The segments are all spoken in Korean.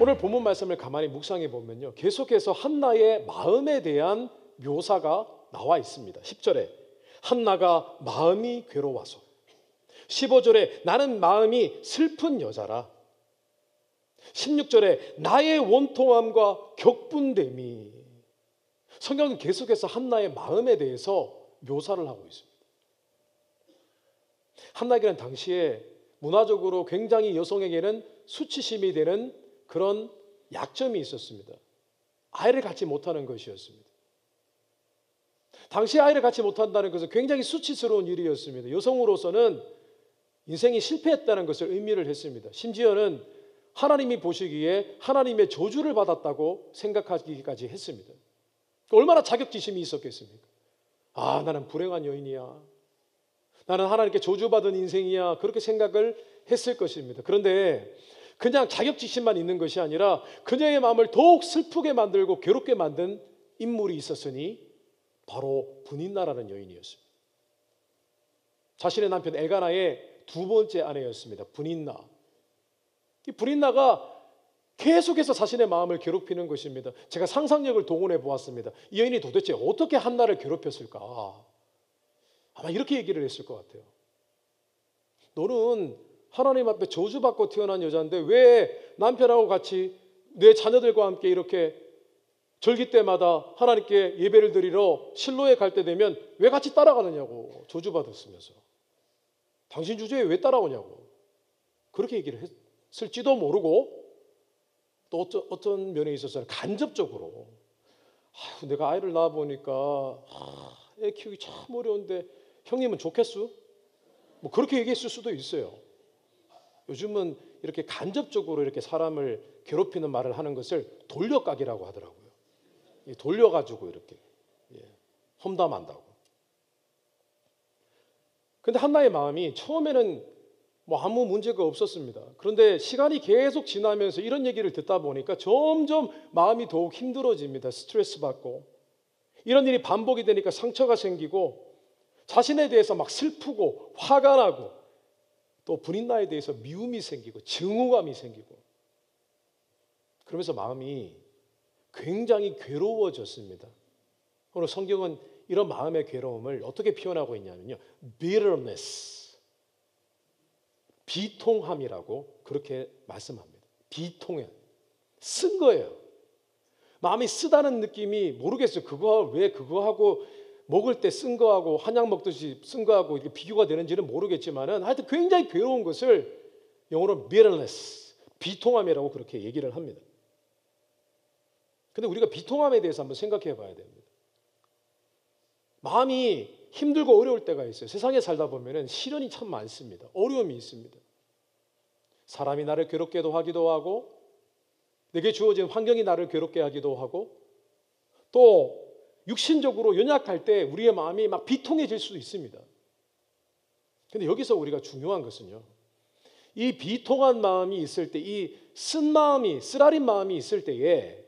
오늘 본문 말씀을 가만히 묵상해 보면요, 계속해서 한나의 마음에 대한 묘사가 나와 있습니다. 10절에 한나가 마음이 괴로워서, 15절에 나는 마음이 슬픈 여자라, 16절에 나의 원통함과 격분됨이. 성경은 계속해서 한나의 마음에 대해서 묘사를 하고 있습니다. 한나에게는 당시에 문화적으로 굉장히 여성에게는 수치심이 되는 그런 약점이 있었습니다. 아이를 갖지 못하는 것이었습니다. 당시 아이를 갖지 못한다는 것은 굉장히 수치스러운 일이었습니다. 여성으로서는 인생이 실패했다는 것을 의미를 했습니다. 심지어는 하나님이 보시기에 하나님의 저주를 받았다고 생각하기까지 했습니다. 얼마나 자격지심이 있었겠습니까? 아, 나는 불행한 여인이야, 나는 하나님께 저주받은 인생이야, 그렇게 생각을 했을 것입니다. 그런데 그냥 자격지심만 있는 것이 아니라 그녀의 마음을 더욱 슬프게 만들고 괴롭게 만든 인물이 있었으니 바로 분인나라는 여인이었습니다. 자신의 남편 엘가나의 두 번째 아내였습니다. 분인나. 이 분인나가 계속해서 자신의 마음을 괴롭히는 것입니다. 제가 상상력을 동원해 보았습니다. 이 여인이 도대체 어떻게 한나를 괴롭혔을까? 아마 이렇게 얘기를 했을 것 같아요. 너는 하나님 앞에 저주받고 태어난 여자인데 왜 남편하고 같이 내 자녀들과 함께 이렇게 절기 때마다 하나님께 예배를 드리러 실로에 갈 때 되면 왜 같이 따라가느냐고, 저주받았으면서 당신 주제에 왜 따라오냐고 그렇게 얘기를 했을지도 모르고, 또 어떤 면에 있어서는 간접적으로 내가 아이를 낳아보니까 애 키우기 참 어려운데 형님은 좋겠수? 뭐 그렇게 얘기했을 수도 있어요. 요즘은 이렇게 간접적으로 이렇게 사람을 괴롭히는 말을 하는 것을 돌려까기라고 하더라고요. 돌려가지고 이렇게 험담한다고. 근데 한나의 마음이 처음에는 뭐 아무 문제가 없었습니다. 그런데 시간이 계속 지나면서 이런 얘기를 듣다 보니까 점점 마음이 더욱 힘들어집니다. 스트레스 받고, 이런 일이 반복이 되니까 상처가 생기고, 자신에 대해서 막 슬프고 화가 나고, 또 분인나에 대해서 미움이 생기고 증오감이 생기고, 그러면서 마음이 굉장히 괴로워졌습니다. 오늘 성경은 이런 마음의 괴로움을 어떻게 표현하고 있냐면요, bitterness, 비통함이라고 그렇게 말씀합니다. 비통해, 쓴 거예요. 마음이 쓰다는 느낌이 모르겠어요. 왜 그거 하고 먹을 때 쓴 거하고 한약 먹듯이 쓴 거하고 이게 비교가 되는지는 모르겠지만은 하여튼 굉장히 괴로운 것을 영어로 bitterness, 비통함이라고 그렇게 얘기를 합니다. 근데 우리가 비통함에 대해서 한번 생각해 봐야 됩니다. 마음이 힘들고 어려울 때가 있어요. 세상에 살다 보면은 시련이 참 많습니다. 어려움이 있습니다. 사람이 나를 괴롭게도 하기도 하고, 내게 주어진 환경이 나를 괴롭게 하기도 하고, 또 육신적으로 연약할 때 우리의 마음이 막 비통해질 수도 있습니다. 그런데 여기서 우리가 중요한 것은요, 이 비통한 마음이 있을 때, 이 쓴 마음이, 쓰라린 마음이 있을 때에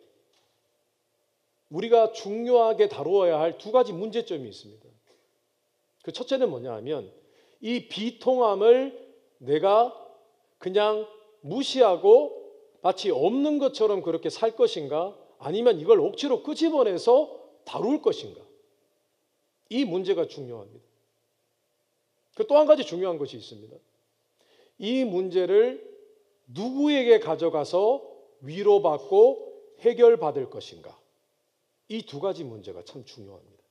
우리가 중요하게 다루어야 할 두 가지 문제점이 있습니다. 그 첫째는 뭐냐 하면, 이 비통함을 내가 그냥 무시하고 마치 없는 것처럼 그렇게 살 것인가, 아니면 이걸 억지로 끄집어내서 다룰 것인가, 이 문제가 중요합니다. 또 한 가지 중요한 것이 있습니다. 이 문제를 누구에게 가져가서 위로받고 해결받을 것인가, 이 두 가지 문제가 참 중요합니다.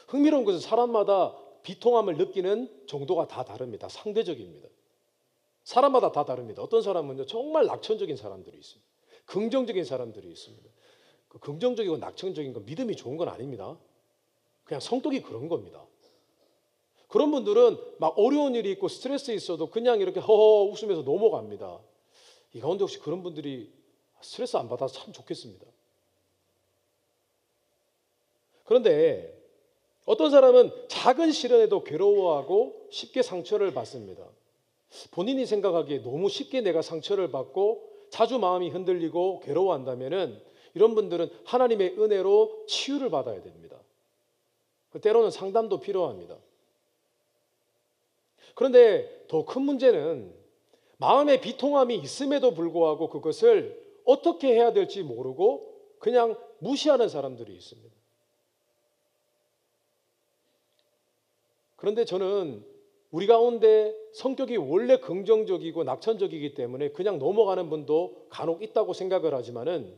흥미로운 것은 사람마다 비통함을 느끼는 정도가 다 다릅니다. 상대적입니다. 사람마다 다 다릅니다. 어떤 사람은요, 정말 낙천적인 사람들이 있습니다. 긍정적인 사람들이 있습니다. 그 긍정적이고 낙천적인 건 믿음이 좋은 건 아닙니다. 그냥 성격이 그런 겁니다. 그런 분들은 막 어려운 일이 있고 스트레스 있어도 그냥 이렇게 허허 웃으면서 넘어갑니다. 이 가운데 혹시 그런 분들이 스트레스 안 받아서 참 좋겠습니다. 그런데 어떤 사람은 작은 시련에도 괴로워하고 쉽게 상처를 받습니다. 본인이 생각하기에 너무 쉽게 내가 상처를 받고 자주 마음이 흔들리고 괴로워한다면은 이런 분들은 하나님의 은혜로 치유를 받아야 됩니다. 때로는 상담도 필요합니다. 그런데 더 큰 문제는 마음의 비통함이 있음에도 불구하고 그것을 어떻게 해야 될지 모르고 그냥 무시하는 사람들이 있습니다. 그런데 저는 우리 가운데 성격이 원래 긍정적이고 낙천적이기 때문에 그냥 넘어가는 분도 간혹 있다고 생각을 하지만은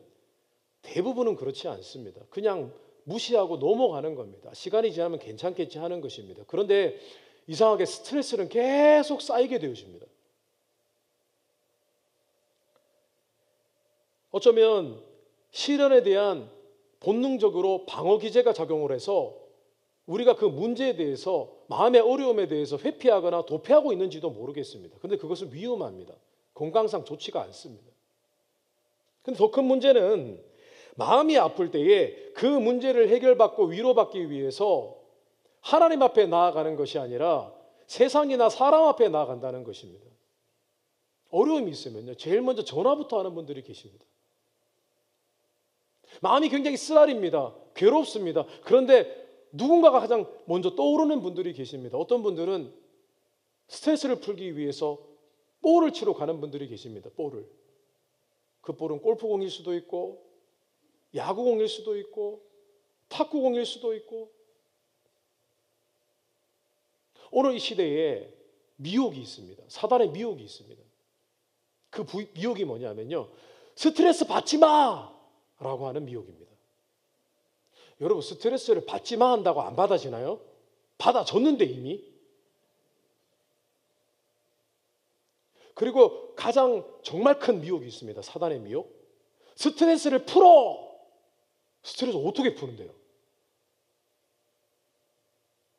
대부분은 그렇지 않습니다. 그냥 무시하고 넘어가는 겁니다. 시간이 지나면 괜찮겠지 하는 것입니다. 그런데 이상하게 스트레스는 계속 쌓이게 되어집니다. 어쩌면 시련에 대한 본능적으로 방어 기제가 작용을 해서 우리가 그 문제에 대해서 마음의 어려움에 대해서 회피하거나 도피하고 있는지도 모르겠습니다. 그런데 그것은 위험합니다. 건강상 좋지가 않습니다. 그런데 더 큰 문제는 마음이 아플 때에 그 문제를 해결받고 위로받기 위해서 하나님 앞에 나아가는 것이 아니라 세상이나 사람 앞에 나아간다는 것입니다. 어려움이 있으면요, 제일 먼저 전화부터 하는 분들이 계십니다. 마음이 굉장히 쓰라립니다. 괴롭습니다. 그런데 누군가가 가장 먼저 떠오르는 분들이 계십니다. 어떤 분들은 스트레스를 풀기 위해서 볼을 치러 가는 분들이 계십니다. 볼을. 그 볼은 골프공일 수도 있고 야구공일 수도 있고 탁구공일 수도 있고. 오늘 이 시대에 미혹이 있습니다. 사단의 미혹이 있습니다. 그 미혹이 뭐냐면요, 스트레스 받지 마! 라고 하는 미혹입니다. 여러분, 스트레스를 받지 마 한다고 안 받아지나요? 받아줬는데 이미. 그리고 가장 정말 큰 미혹이 있습니다. 사단의 미혹. 스트레스를 풀어! 스트레스 어떻게 푸는데요?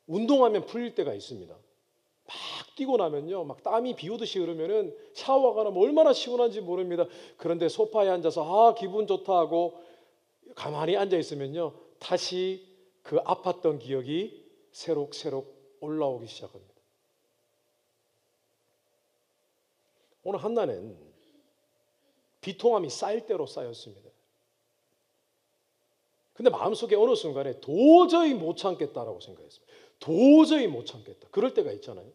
운동하면 풀릴 때가 있습니다. 막 뛰고 나면요, 막 땀이 비 오듯이 흐르면은 샤워가 나면 얼마나 시원한지 모릅니다. 그런데 소파에 앉아서 기분 좋다 하고 가만히 앉아 있으면요, 다시 그 아팠던 기억이 새록새록 올라오기 시작합니다. 오늘 한나는 비통함이 쌓일 대로 쌓였습니다. 근데 마음속에 어느 순간에 도저히 못 참겠다라고 생각했습니다. 도저히 못 참겠다. 그럴 때가 있잖아요.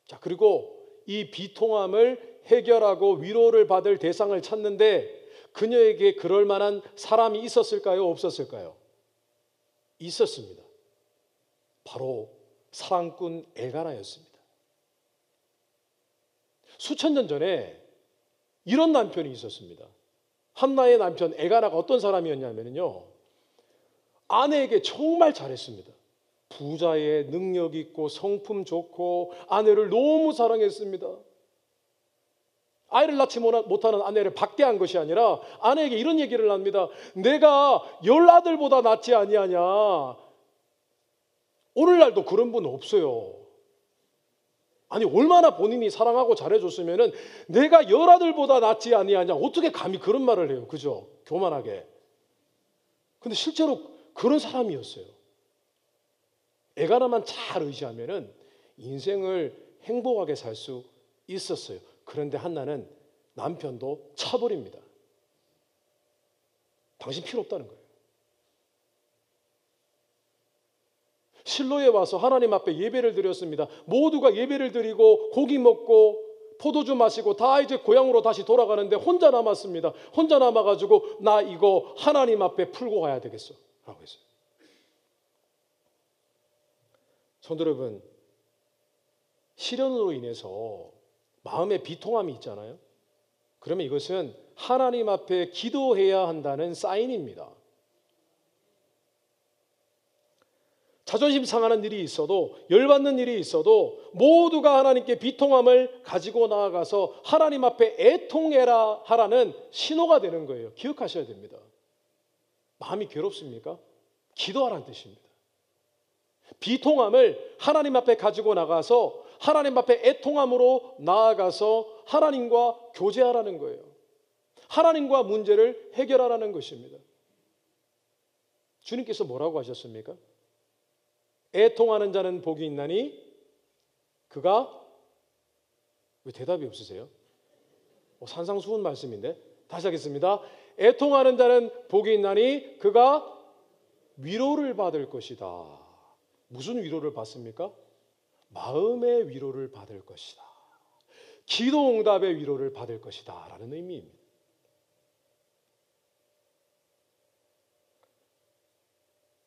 자, 그리고 이 비통함을 해결하고 위로를 받을 대상을 찾는데 그녀에게 그럴 만한 사람이 있었을까요? 없었을까요? 있었습니다. 바로 사랑꾼 엘가나였습니다. 수천 년 전에 이런 남편이 있었습니다. 한나의 남편 엘가나가 어떤 사람이었냐면요, 아내에게 정말 잘했습니다. 부자의 능력 있고 성품 좋고 아내를 너무 사랑했습니다. 아이를 낳지 못하는 아내를 박대한 것이 아니라 아내에게 이런 얘기를 합니다. 내가 10아들보다 낫지 아니하냐. 오늘날도 그런 분 없어요. 아니, 얼마나 본인이 사랑하고 잘해줬으면 내가 10아들보다 낫지 아니하냐. 어떻게 감히 그런 말을 해요. 그죠? 교만하게. 근데 실제로 그런 사람이었어요. 엘가나만 잘 의지하면 인생을 행복하게 살 수 있었어요. 그런데 한나는 남편도 차버립니다. 당신 필요 없다는 거예요. 실로에 와서 하나님 앞에 예배를 드렸습니다. 모두가 예배를 드리고 고기 먹고 포도주 마시고 다 이제 고향으로 다시 돌아가는데 혼자 남았습니다. 혼자 남아가지고 나 이거 하나님 앞에 풀고 가야 되겠어 라고 했어요. 성도 여러분, 시련으로 인해서 마음의 비통함이 있잖아요. 그러면 이것은 하나님 앞에 기도해야 한다는 사인입니다. 자존심 상하는 일이 있어도, 열받는 일이 있어도 모두가 하나님께 비통함을 가지고 나아가서 하나님 앞에 애통해라 하라는 신호가 되는 거예요. 기억하셔야 됩니다. 마음이 괴롭습니까? 기도하라는 뜻입니다. 비통함을 하나님 앞에 가지고 나가서 하나님 앞에 애통함으로 나아가서 하나님과 교제하라는 거예요. 하나님과 문제를 해결하라는 것입니다. 주님께서 뭐라고 하셨습니까? 애통하는 자는 복이 있나니 그가, 왜 대답이 없으세요? 산상수훈 말씀인데 다시 하겠습니다. 애통하는 자는 복이 있나니 그가 위로를 받을 것이다. 무슨 위로를 받습니까? 마음의 위로를 받을 것이다. 기도 응답의 위로를 받을 것이다 라는 의미입니다.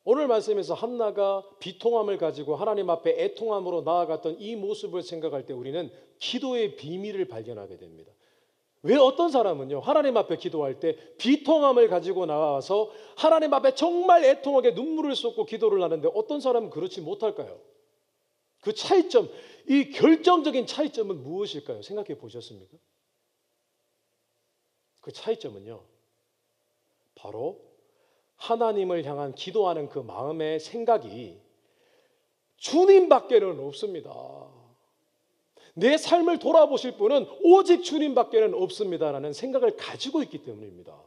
오늘 말씀에서 한나가 비통함을 가지고 하나님 앞에 애통함으로 나아갔던 이 모습을 생각할 때 우리는 기도의 비밀을 발견하게 됩니다. 왜 어떤 사람은요, 하나님 앞에 기도할 때 비통함을 가지고 나와서 하나님 앞에 정말 애통하게 눈물을 쏟고 기도를 하는데 어떤 사람은 그렇지 못할까요? 그 차이점, 이 결정적인 차이점은 무엇일까요? 생각해 보셨습니까? 그 차이점은요, 바로 하나님을 향한 기도하는 그 마음의 생각이 주님밖에는 없습니다. 내 삶을 돌아보실 분은 오직 주님밖에는 없습니다라는 생각을 가지고 있기 때문입니다.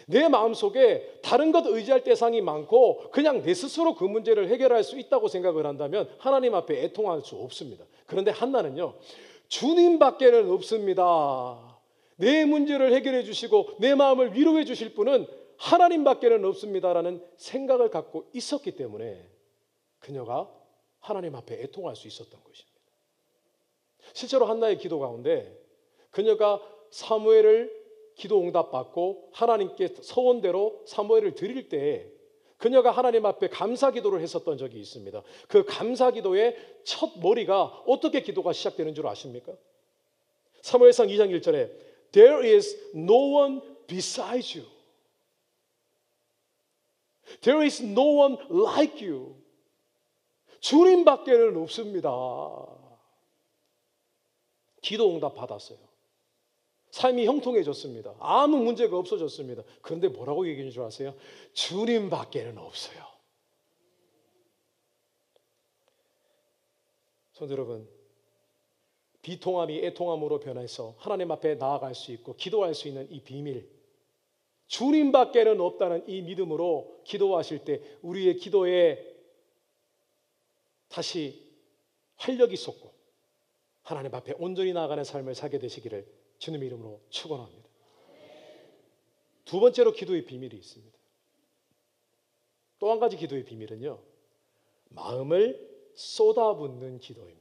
내 마음속에 다른 것 의지할 대상이 많고 그냥 내 스스로 그 문제를 해결할 수 있다고 생각을 한다면 하나님 앞에 애통할 수 없습니다. 그런데 한나는요, 주님밖에는 없습니다. 내 문제를 해결해 주시고 내 마음을 위로해 주실 분은 하나님밖에는 없습니다라는 생각을 갖고 있었기 때문에 그녀가 하나님 앞에 애통할 수 있었던 것입니다. 실제로 한나의 기도 가운데 그녀가 사무엘을 기도 응답받고 하나님께 서원대로 사무엘을 드릴 때 그녀가 하나님 앞에 감사 기도를 했었던 적이 있습니다. 그 감사 기도의 첫 머리가 어떻게 기도가 시작되는 줄 아십니까? 사무엘상 2장 1절에 There is no one beside you. There is no one like you. 주님밖에는 없습니다. 기도 응답 받았어요. 삶이 형통해졌습니다. 아무 문제가 없어졌습니다. 그런데 뭐라고 얘기하는 줄 아세요? 주님밖에는 없어요. 성도 여러분, 비통함이 애통함으로 변해서 하나님 앞에 나아갈 수 있고 기도할 수 있는 이 비밀, 주님밖에는 없다는 이 믿음으로 기도하실 때 우리의 기도에 다시 활력이 솟고 하나님 앞에 온전히 나아가는 삶을 살게 되시기를 주님의 이름으로 축원합니다. 두 번째로 기도의 비밀이 있습니다. 또 한 가지 기도의 비밀은요, 마음을 쏟아붓는 기도입니다.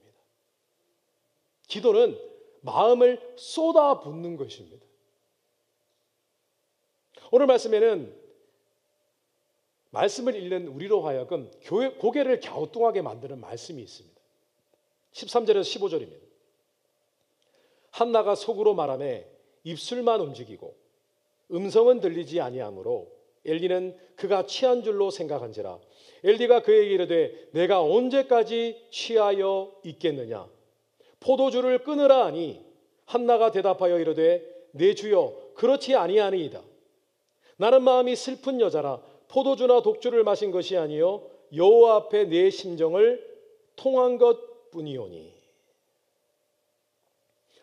기도는 마음을 쏟아붓는 것입니다. 오늘 말씀에는 말씀을 읽는 우리로 하여금 고개를 갸우뚱하게 만드는 말씀이 있습니다. 13절에서 15절입니다. 한나가 속으로 말하매 입술만 움직이고 음성은 들리지 아니하므로 엘리는 그가 취한 줄로 생각한지라. 엘리가 그에게 이르되 내가 언제까지 취하여 있겠느냐? 포도주를 끊으라 하니 한나가 대답하여 이르되 내 주여 그렇지 아니하니이다. 나는 마음이 슬픈 여자라 포도주나 독주를 마신 것이 아니요 여호와 앞에 내 심정을 통한 것뿐이오니.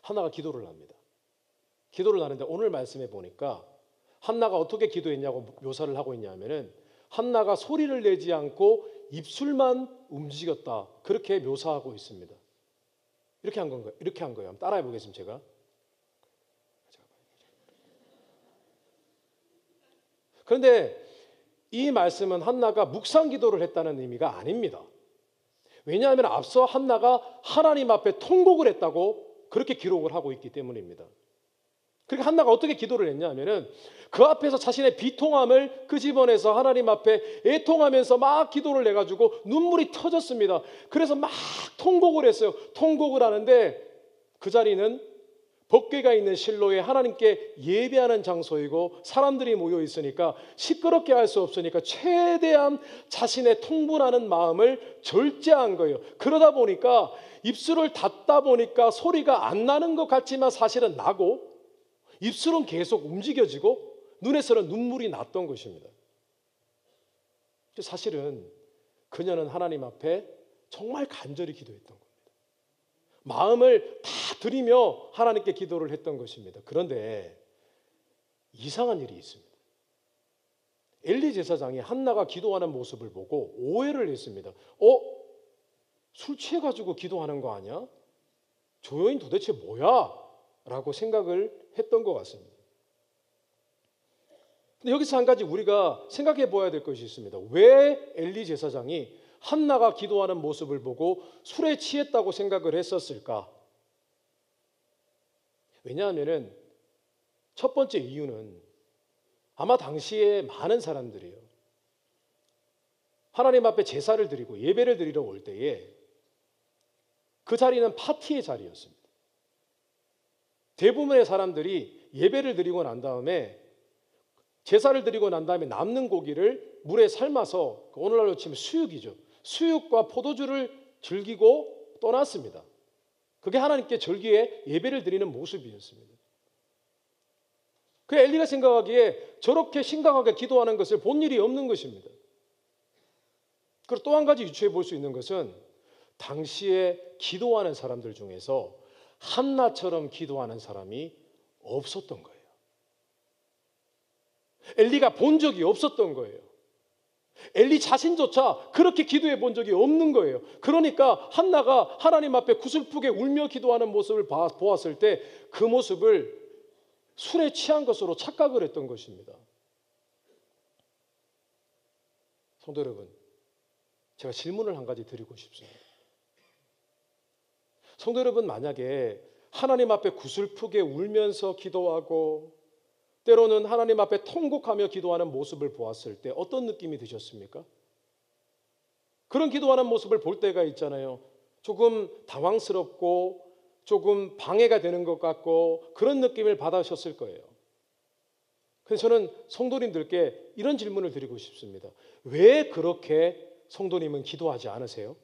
한나가 기도를 합니다. 기도를 하는데 오늘 말씀에 보니까 한나가 어떻게 기도했냐고 묘사를 하고 있냐면은 한나가 소리를 내지 않고 입술만 움직였다, 그렇게 묘사하고 있습니다. 이렇게 한 건가요? 이렇게 한 거예요. 한번 따라해 보겠습니다. 제가. 그런데 이 말씀은 한나가 묵상 기도를 했다는 의미가 아닙니다. 왜냐하면 앞서 한나가 하나님 앞에 통곡을 했다고 그렇게 기록을 하고 있기 때문입니다. 그러니까 한나가 어떻게 기도를 했냐 하면은 그 앞에서 자신의 비통함을 끄집어내서 하나님 앞에 애통하면서 막 기도를 해가지고 눈물이 터졌습니다. 그래서 막 통곡을 했어요. 통곡을 하는데 그 자리는 법궤가 있는 실로에 하나님께 예배하는 장소이고 사람들이 모여 있으니까 시끄럽게 할 수 없으니까 최대한 자신의 통분하는 마음을 절제한 거예요. 그러다 보니까 입술을 닫다 보니까 소리가 안 나는 것 같지만 사실은 나고 입술은 계속 움직여지고 눈에서는 눈물이 났던 것입니다. 사실은 그녀는 하나님 앞에 정말 간절히 기도했던 겁니다. 마음을 다 드리며 하나님께 기도를 했던 것입니다. 그런데 이상한 일이 있습니다. 엘리 제사장이 한나가 기도하는 모습을 보고 오해를 했습니다. 술 취해가지고 기도하는 거 아니야? 저 여인 도대체 뭐야? 라고 생각을 했던 것 같습니다. 근데 여기서 한 가지 우리가 생각해 보아야 될 것이 있습니다. 왜 엘리 제사장이 한나가 기도하는 모습을 보고 술에 취했다고 생각을 했었을까? 왜냐하면은 첫 번째 이유는 아마 당시에 많은 사람들이요, 하나님 앞에 제사를 드리고 예배를 드리러 올 때에 그 자리는 파티의 자리였습니다. 대부분의 사람들이 예배를 드리고 난 다음에, 제사를 드리고 난 다음에 남는 고기를 물에 삶아서, 오늘날로 치면 수육이죠, 수육과 포도주를 즐기고 떠났습니다. 그게 하나님께 절기에 예배를 드리는 모습이었습니다. 그 엘리가 생각하기에 저렇게 심각하게 기도하는 것을 본 일이 없는 것입니다. 그리고 또 한 가지 유추해 볼 수 있는 것은 당시에 기도하는 사람들 중에서 한나처럼 기도하는 사람이 없었던 거예요. 엘리가 본 적이 없었던 거예요. 엘리 자신조차 그렇게 기도해 본 적이 없는 거예요. 그러니까 한나가 하나님 앞에 구슬프게 울며 기도하는 모습을 보았을 때 그 모습을 술에 취한 것으로 착각을 했던 것입니다. 성도 여러분, 제가 질문을 한 가지 드리고 싶습니다. 성도 여러분, 만약에 하나님 앞에 구슬프게 울면서 기도하고 때로는 하나님 앞에 통곡하며 기도하는 모습을 보았을 때 어떤 느낌이 드셨습니까? 그런 기도하는 모습을 볼 때가 있잖아요. 조금 당황스럽고 조금 방해가 되는 것 같고 그런 느낌을 받으셨을 거예요. 그래서 저는 성도님들께 이런 질문을 드리고 싶습니다. 왜 그렇게 성도님은 기도하지 않으세요?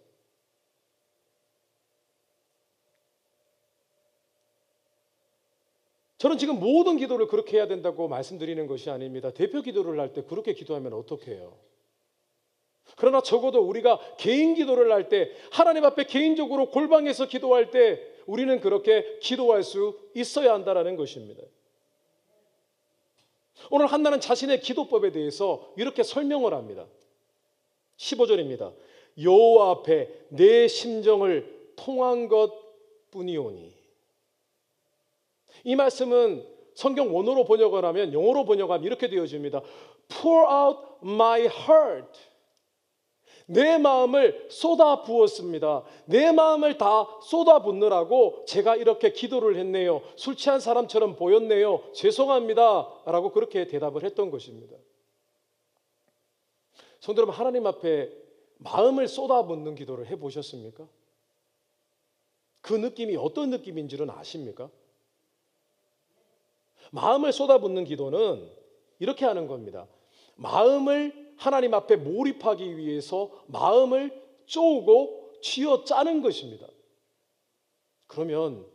저는 지금 모든 기도를 그렇게 해야 된다고 말씀드리는 것이 아닙니다. 대표 기도를 할 때 그렇게 기도하면 어떻게 해요? 그러나 적어도 우리가 개인 기도를 할 때, 하나님 앞에 개인적으로 골방에서 기도할 때 우리는 그렇게 기도할 수 있어야 한다는 것입니다. 오늘 한나는 자신의 기도법에 대해서 이렇게 설명을 합니다. 15절입니다. 여호와 앞에 내 심정을 통한 것뿐이오니. 이 말씀은 성경 원어로 번역을 하면, 영어로 번역하면 이렇게 되어집니다. Pour out my heart. 내 마음을 쏟아 부었습니다. 내 마음을 다 쏟아 붓느라고 제가 이렇게 기도를 했네요. 술 취한 사람처럼 보였네요. 죄송합니다. 라고 그렇게 대답을 했던 것입니다. 성도 여러분, 하나님 앞에 마음을 쏟아 붓는 기도를 해보셨습니까? 그 느낌이 어떤 느낌인지는 아십니까? 마음을 쏟아붓는 기도는 이렇게 하는 겁니다. 마음을 하나님 앞에 몰입하기 위해서 마음을 쪼우고 쥐어짜는 것입니다. 그러면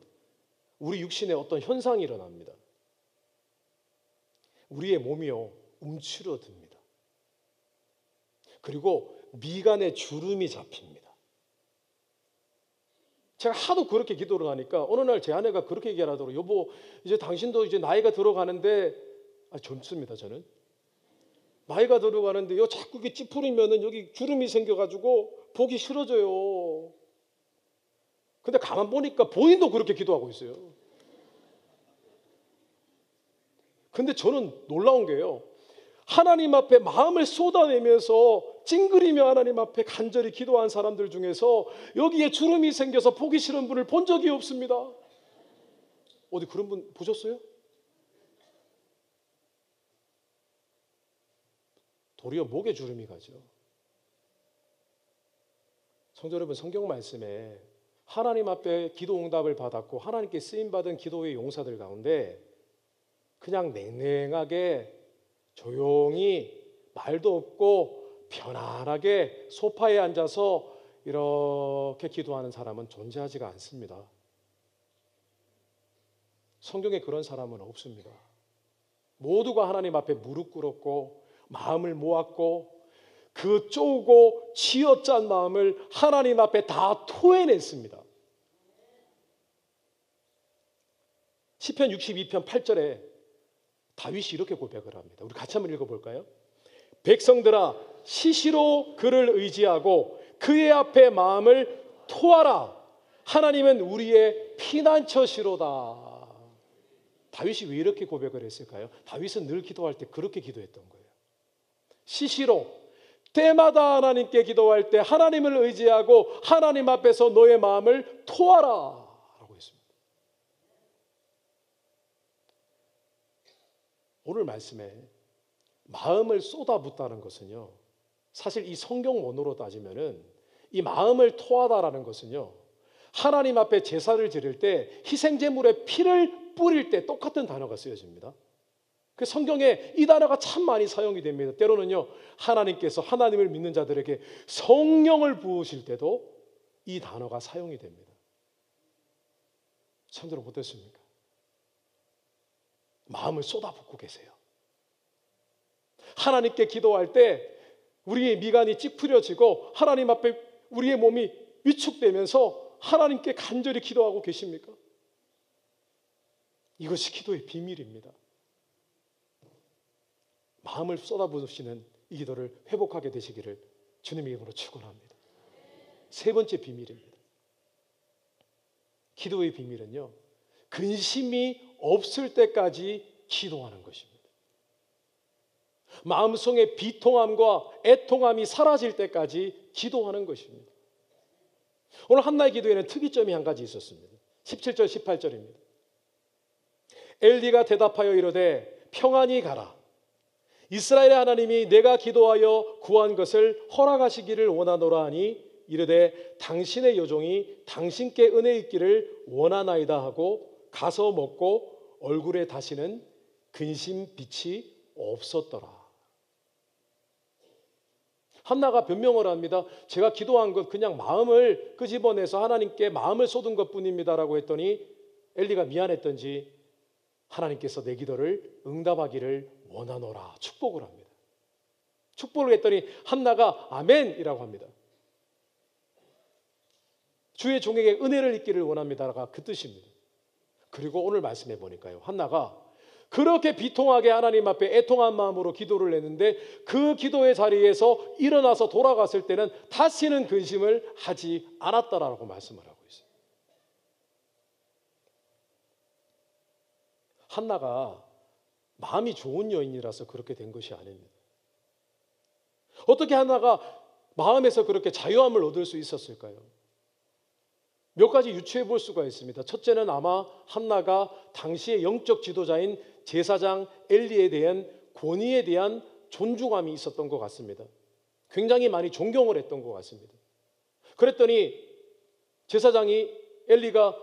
우리 육신에 어떤 현상이 일어납니다. 우리의 몸이요, 움츠러듭니다. 그리고 미간에 주름이 잡힙니다. 제가 하도 그렇게 기도를 하니까 어느 날 제 아내가 그렇게 얘기하더라고요. 여보, 이제 당신도 이제 나이가 들어가는데, 젊습니다 저는. 나이가 들어가는데 자꾸 이게 찌푸리면은 여기 주름이 생겨가지고 보기 싫어져요. 근데 가만 보니까 본인도 그렇게 기도하고 있어요. 근데 저는 놀라운 게요, 하나님 앞에 마음을 쏟아내면서 찡그리며 하나님 앞에 간절히 기도한 사람들 중에서 여기에 주름이 생겨서 보기 싫은 분을 본 적이 없습니다. 어디 그런 분 보셨어요? 도리어 목에 주름이 가죠. 성도 여러분, 성경 말씀에 하나님 앞에 기도 응답을 받았고 하나님께 쓰임받은 기도의 용사들 가운데 그냥 냉랭하게 조용히 말도 없고 편안하게 소파에 앉아서 이렇게 기도하는 사람은 존재하지가 않습니다. 성경에 그런 사람은 없습니다. 모두가 하나님 앞에 무릎 꿇었고 마음을 모았고 그 쪼고 쥐어짠 마음을 하나님 앞에 다 토해냈습니다. 시편 62편 8절에 다윗이 이렇게 고백을 합니다. 우리 같이 한번 읽어볼까요? 백성들아, 시시로 그를 의지하고 그의 앞에 마음을 토하라. 하나님은 우리의 피난처시로다. 다윗이 왜 이렇게 고백을 했을까요? 다윗은 늘 기도할 때 그렇게 기도했던 거예요. 시시로, 때마다 하나님께 기도할 때 하나님을 의지하고 하나님 앞에서 너의 마음을 토하라 라고 했습니다. 오늘 말씀에 마음을 쏟아붓다는 것은요, 사실 이 성경 원어로 따지면은 이 마음을 토하다라는 것은요, 하나님 앞에 제사를 드릴 때 희생제물에 피를 뿌릴 때 똑같은 단어가 쓰여집니다. 그 성경에 이 단어가 참 많이 사용이 됩니다. 때로는요, 하나님께서 하나님을 믿는 자들에게 성령을 부으실 때도 이 단어가 사용이 됩니다. 성도는 어떻습니까? 마음을 쏟아붓고 계세요. 하나님께 기도할 때 우리의 미간이 찌푸려지고 하나님 앞에 우리의 몸이 위축되면서 하나님께 간절히 기도하고 계십니까? 이것이 기도의 비밀입니다. 마음을 쏟아부으시는 이 기도를 회복하게 되시기를 주님의 이름으로 축원합니다. 세 번째 비밀입니다. 기도의 비밀은요, 근심이 없을 때까지 기도하는 것입니다. 마음속의 비통함과 애통함이 사라질 때까지 기도하는 것입니다. 오늘 한나의 기도에는 특이점이 한 가지 있었습니다. 17절 18절입니다. 엘리가 대답하여 이르되 평안히 가라. 이스라엘의 하나님이 내가 기도하여 구한 것을 허락하시기를 원하노라 하니 이르되 당신의 여종이 당신께 은혜 있기를 원하나이다 하고 가서 먹고 얼굴에 다시는 근심 빛이 없었더라. 한나가 변명을 합니다. 제가 기도한 것 그냥 마음을 끄집어내서 하나님께 마음을 쏟은 것뿐입니다라고 했더니 엘리가 미안했던지 하나님께서 내 기도를 응답하기를 원하노라 축복을 합니다. 축복을 했더니 한나가 아멘이라고 합니다. 주의 종에게 은혜를 입기를 원합니다가 그 뜻입니다. 그리고 오늘 말씀해 보니까요, 한나가 그렇게 비통하게 하나님 앞에 애통한 마음으로 기도를 했는데 그 기도의 자리에서 일어나서 돌아갔을 때는 다시는 근심을 하지 않았다라고 말씀을 하고 있어요. 한나가 마음이 좋은 여인이라서 그렇게 된 것이 아닙니다. 어떻게 한나가 마음에서 그렇게 자유함을 얻을 수 있었을까요? 몇 가지 유추해 볼 수가 있습니다. 첫째는 아마 한나가 당시의 영적 지도자인 제사장 엘리에 대한 권위에 대한 존중함이 있었던 것 같습니다. 굉장히 많이 존경을 했던 것 같습니다. 그랬더니 제사장이 엘리가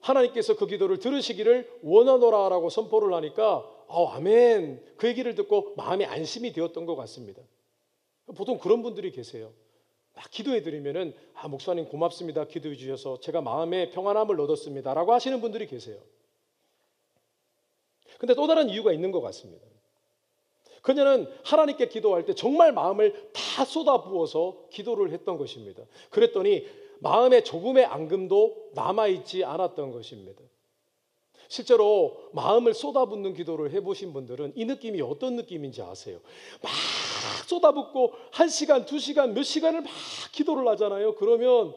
하나님께서 그 기도를 들으시기를 원하노라라고 선포를 하니까 아멘, 그 얘기를 듣고 마음에 안심이 되었던 것 같습니다. 보통 그런 분들이 계세요. 막 기도해 드리면은 목사님 고맙습니다. 기도해 주셔서 제가 마음에 평안함을 얻었습니다 라고 하시는 분들이 계세요. 근데 또 다른 이유가 있는 것 같습니다. 그녀는 하나님께 기도할 때 정말 마음을 다 쏟아부어서 기도를 했던 것입니다. 그랬더니 마음에 조금의 앙금도 남아있지 않았던 것입니다. 실제로 마음을 쏟아붓는 기도를 해보신 분들은 이 느낌이 어떤 느낌인지 아세요? 막 쏟아붓고 1시간, 2시간, 몇 시간을 막 기도를 하잖아요. 그러면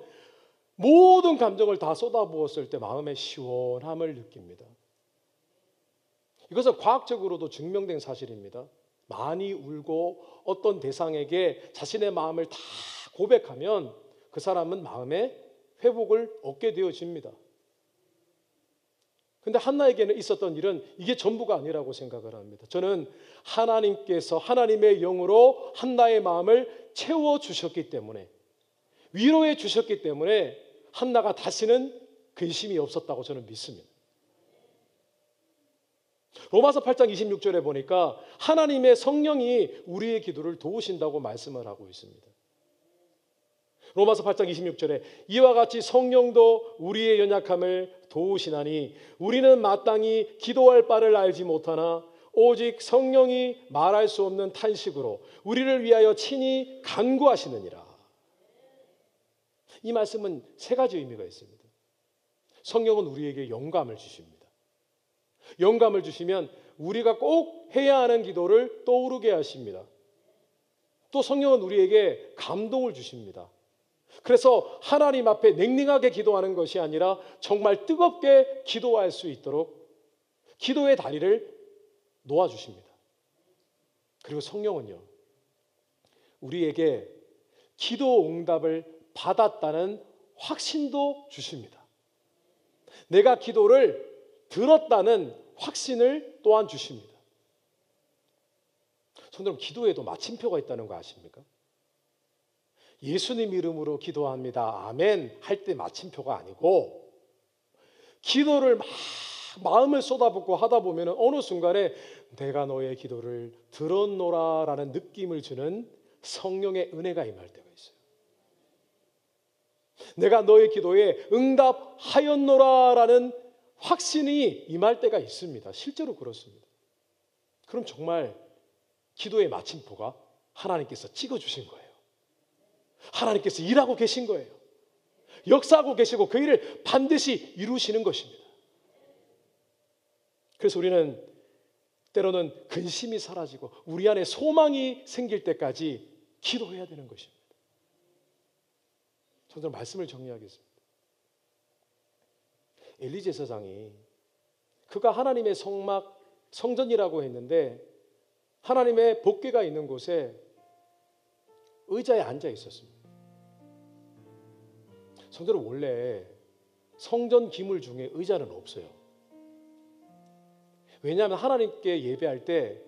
모든 감정을 다 쏟아부었을 때 마음의 시원함을 느낍니다. 이것은 과학적으로도 증명된 사실입니다. 많이 울고 어떤 대상에게 자신의 마음을 다 고백하면 그 사람은 마음의 회복을 얻게 되어집니다. 근데 한나에게는 있었던 일은 이게 전부가 아니라고 생각을 합니다. 저는 하나님께서 하나님의 영으로 한나의 마음을 채워주셨기 때문에, 위로해 주셨기 때문에 한나가 다시는 근심이 없었다고 저는 믿습니다. 로마서 8장 26절에 보니까 하나님의 성령이 우리의 기도를 도우신다고 말씀을 하고 있습니다. 로마서 8장 26절에 이와 같이 성령도 우리의 연약함을 도우시나니 우리는 마땅히 기도할 바를 알지 못하나 오직 성령이 말할 수 없는 탄식으로 우리를 위하여 친히 간구하시느니라. 이 말씀은 세 가지 의미가 있습니다. 성령은 우리에게 영감을 주십니다. 영감을 주시면 우리가 꼭 해야 하는 기도를 떠오르게 하십니다. 또 성령은 우리에게 감동을 주십니다. 그래서 하나님 앞에 냉랭하게 기도하는 것이 아니라 정말 뜨겁게 기도할 수 있도록 기도의 다리를 놓아주십니다. 그리고 성령은요, 우리에게 기도 응답을 받았다는 확신도 주십니다. 내가 기도를 들었다는 확신을 또한 주십니다. 여러분, 기도에도 마침표가 있다는 거 아십니까? 예수님 이름으로 기도합니다. 아멘 할 때 마침표가 아니고 기도를 막 마음을 쏟아붓고 하다 보면 어느 순간에 내가 너의 기도를 들었노라라는 느낌을 주는 성령의 은혜가 임할 때가 있어요. 내가 너의 기도에 응답하였노라라는 확신이 임할 때가 있습니다. 실제로 그렇습니다. 그럼 정말 기도의 마침표가 하나님께서 찍어주신 거예요. 하나님께서 일하고 계신 거예요. 역사하고 계시고 그 일을 반드시 이루시는 것입니다. 그래서 우리는 때로는 근심이 사라지고 우리 안에 소망이 생길 때까지 기도해야 되는 것입니다. 저는 말씀을 정리하겠습니다. 엘리 제사장이 그가 하나님의 성전이라고 했는데 하나님의 법궤가 있는 곳에 의자에 앉아 있었습니다. 성도는 원래 성전 기물 중에 의자는 없어요. 왜냐하면 하나님께 예배할 때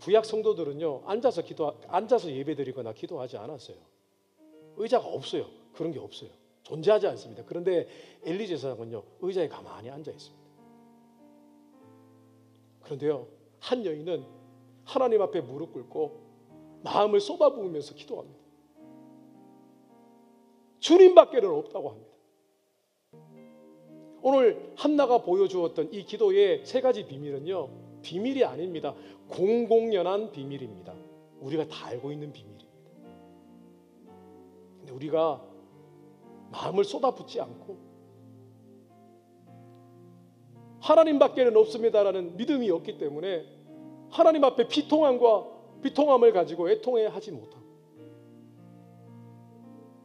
구약 성도들은요 앉아서 예배드리거나 기도하지 않았어요. 의자가 없어요. 그런 게 없어요. 존재하지 않습니다. 그런데 엘리 제사장은요 의자에 가만히 앉아 있습니다. 그런데요 한 여인은 하나님 앞에 무릎 꿇고 마음을 쏟아부으면서 기도합니다. 주님밖에는 없다고 합니다. 오늘 한나가 보여주었던 이 기도의 세 가지 비밀은요 비밀이 아닙니다. 공공연한 비밀입니다. 우리가 다 알고 있는 비밀입니다. 근데 우리가 마음을 쏟아붓지 않고 하나님밖에는 없습니다라는 믿음이 없기 때문에 하나님 앞에 비통함을 가지고 애통해하지 못하고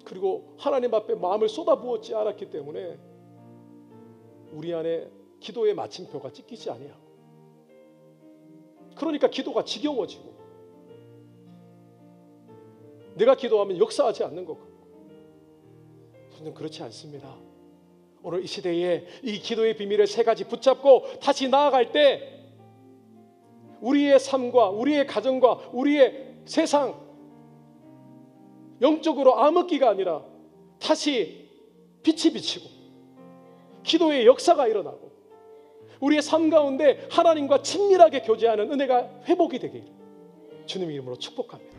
그리고 하나님 앞에 마음을 쏟아부었지 않았기 때문에 우리 안에 기도의 마침표가 찍히지 아니하고 그러니까 기도가 지겨워지고 내가 기도하면 역사하지 않는 것 같고 저는 그렇지 않습니다. 오늘 이 시대에 이 기도의 비밀을 세 가지 붙잡고 다시 나아갈 때 우리의 삶과 우리의 가정과 우리의 세상 영적으로 암흑기가 아니라 다시 빛이 비치고 기도의 역사가 일어나고 우리의 삶 가운데 하나님과 친밀하게 교제하는 은혜가 회복이 되길 주님의 이름으로 축복합니다.